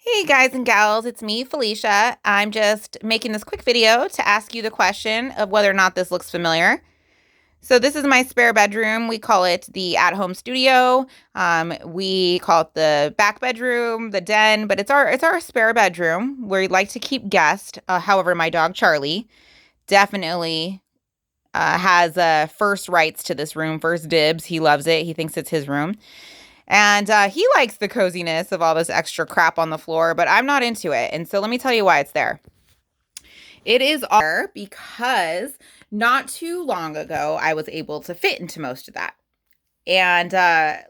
Hey guys and gals, it's me, Felicia. I'm just making this quick video to ask you the question of whether or not this looks familiar. So this is my spare bedroom. We call it the at-home studio. We call it the back bedroom, the den, but it's our spare bedroom where we like to keep guests. However, my dog Charlie definitely has first rights to this room, first dibs. He loves it. He thinks it's his room. And he likes the coziness of all this extra crap on the floor, but I'm not into it. And so let me tell you why it's there. It is there because not too long ago, I was able to fit into most of that. And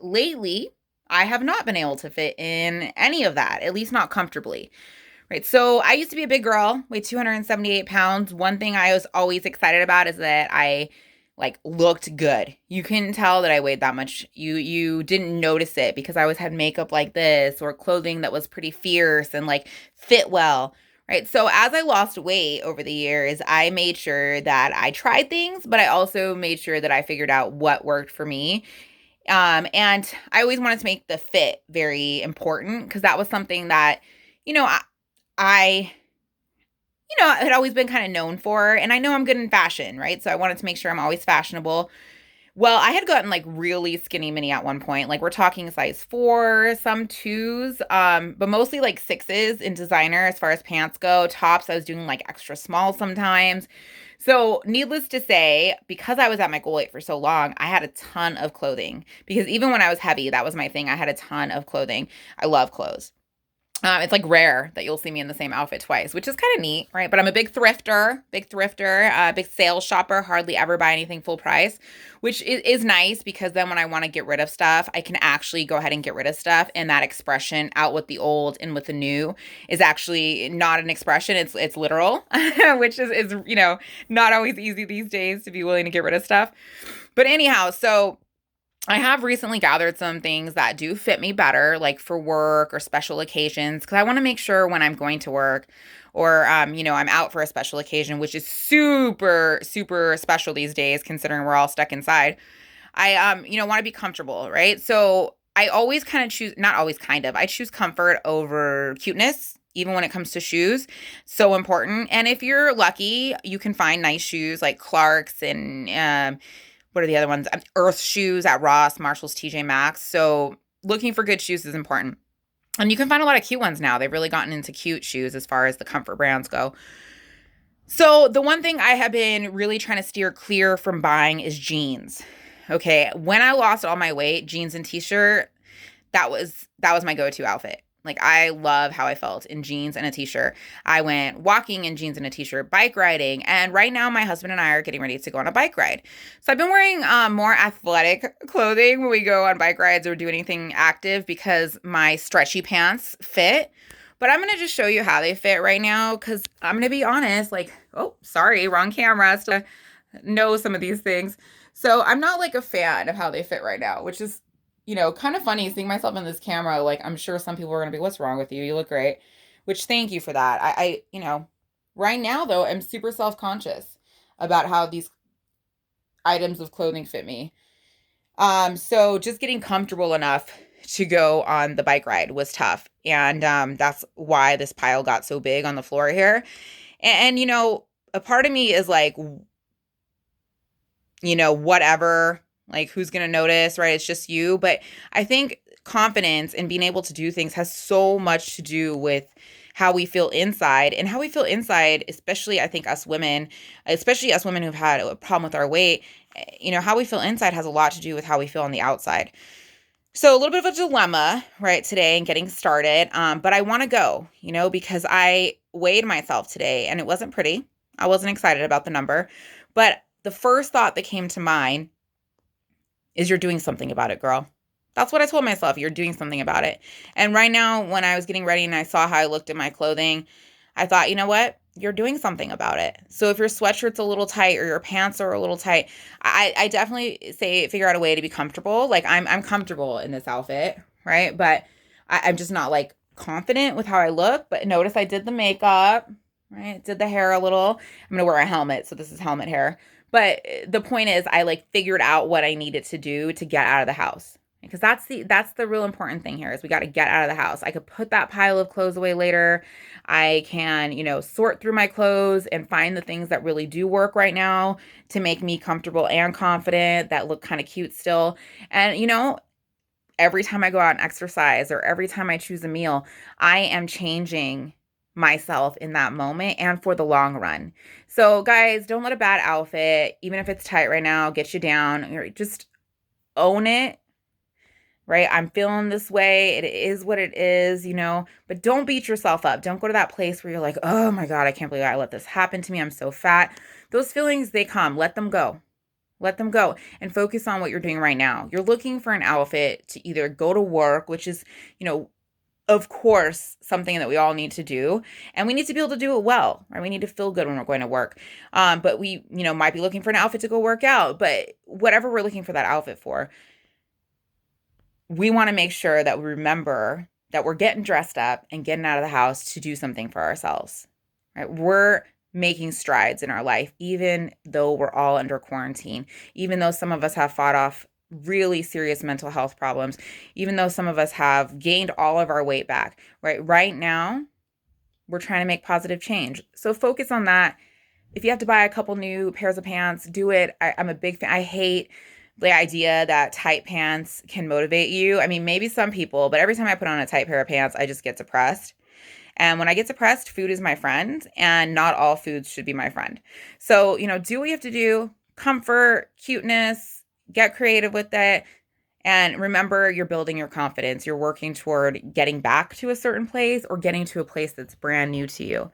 lately, I have not been able to fit in any of that, at least not comfortably. Right. So I used to be a big girl, weighed 278 pounds. One thing I was always excited about is that I looked good. You couldn't tell that I weighed that much. You didn't notice it because I always had makeup like this or clothing that was pretty fierce and fit well. Right. So as I lost weight over the years, I made sure that I tried things, but I also made sure that I figured out what worked for me. And I always wanted to make the fit very important because that was something that, you know, I had always been kind of known for, and I know I'm good in fashion, right? So I wanted to make sure I'm always fashionable. Well, I had gotten really skinny mini at one point. Like we're talking size 4, some 2s, but mostly like 6s in designer as far as pants go. Tops, I was doing extra small sometimes. So, needless to say, because I was at my goal weight for so long, I had a ton of clothing. Because even when I was heavy, that was my thing. I had a ton of clothing. I love clothes. It's rare that you'll see me in the same outfit twice, which is kind of neat, right? But I'm a big sales shopper, hardly ever buy anything full price, which is nice because then when I want to get rid of stuff, I can actually go ahead and get rid of stuff. And that expression, out with the old and with the new, is actually not an expression. It's literal, which is not always easy these days to be willing to get rid of stuff. But anyhow, so I have recently gathered some things that do fit me better, like for work or special occasions, because I want to make sure when I'm going to work or, I'm out for a special occasion, which is super, super special these days, considering we're all stuck inside. I, want to be comfortable, right? So I always kind of choose, not always kind of, I choose comfort over cuteness. Even when it comes to shoes, so important. And if you're lucky, you can find nice shoes like Clark's and what are the other ones? Earth shoes at Ross, Marshalls, TJ Maxx. So looking for good shoes is important. And you can find a lot of cute ones now. They've really gotten into cute shoes as far as the comfort brands go. So the one thing I have been really trying to steer clear from buying is jeans. Okay, when I lost all my weight, jeans and t-shirt, that was my go-to outfit. I love how I felt in jeans and a t-shirt. I went walking in jeans and a t-shirt, bike riding, and right now my husband and I are getting ready to go on a bike ride. So I've been wearing more athletic clothing when we go on bike rides or do anything active because my stretchy pants fit. But I'm going to just show you how they fit right now because I'm going to be honest, oh, sorry, wrong camera. Still know some of these things. So I'm not a fan of how they fit right now, which is kind of funny seeing myself in this camera. I'm sure some people are going to be, what's wrong with you? You look great, which thank you for that. Right now though, I'm super self-conscious about how these items of clothing fit me. So just getting comfortable enough to go on the bike ride was tough. And that's why this pile got so big on the floor here. And a part of me is whatever, who's going to notice, right? It's just you. But I think confidence and being able to do things has so much to do with how we feel inside, and how we feel inside, especially I think especially us women who've had a problem with our weight, how we feel inside has a lot to do with how we feel on the outside. So a little bit of a dilemma, right, today and getting started. But I want to go, because I weighed myself today and it wasn't pretty. I wasn't excited about the number, but the first thought that came to mind is you're doing something about it, girl. That's what I told myself. You're doing something about it. And right now, when I was getting ready and I saw how I looked in my clothing, I thought, you know what? You're doing something about it. So if your sweatshirt's a little tight or your pants are a little tight, I definitely say figure out a way to be comfortable. I'm comfortable in this outfit, right? But I'm just not confident with how I look. But notice I did the makeup, right? Did the hair a little. I'm gonna wear a helmet, so this is helmet hair. But the point is, I figured out what I needed to do to get out of the house. because that's the real important thing here is we got to get out of the house. I could put that pile of clothes away later. I can, sort through my clothes and find the things that really do work right now to make me comfortable and confident that look kind of cute still. And every time I go out and exercise or every time I choose a meal, I am changing myself in that moment and for the long run. So guys, don't let a bad outfit, even if it's tight right now, get you down. Just own it, right? I'm feeling this way. It is what it is, but don't beat yourself up. Don't go to that place where you're like, oh my God, I can't believe I let this happen to me. I'm so fat. Those feelings, they come. Let them go. Let them go and focus on what you're doing right now. You're looking for an outfit to either go to work, which is, of course, something that we all need to do. And we need to be able to do it well, right? We need to feel good when we're going to work. But we, might be looking for an outfit to go work out. But whatever we're looking for that outfit for, we want to make sure that we remember that we're getting dressed up and getting out of the house to do something for ourselves, right? We're making strides in our life, even though we're all under quarantine, even though some of us have fought off really serious mental health problems, even though some of us have gained all of our weight back, right? Right now, we're trying to make positive change. So focus on that. If you have to buy a couple new pairs of pants, do it. I'm a big fan. I hate the idea that tight pants can motivate you. I mean, maybe some people, but every time I put on a tight pair of pants, I just get depressed. And when I get depressed, food is my friend, and not all foods should be my friend. So, do what you have to do, comfort, cuteness, get creative with it. And remember, you're building your confidence. You're working toward getting back to a certain place or getting to a place that's brand new to you.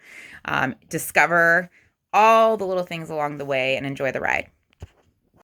Discover all the little things along the way and enjoy the ride.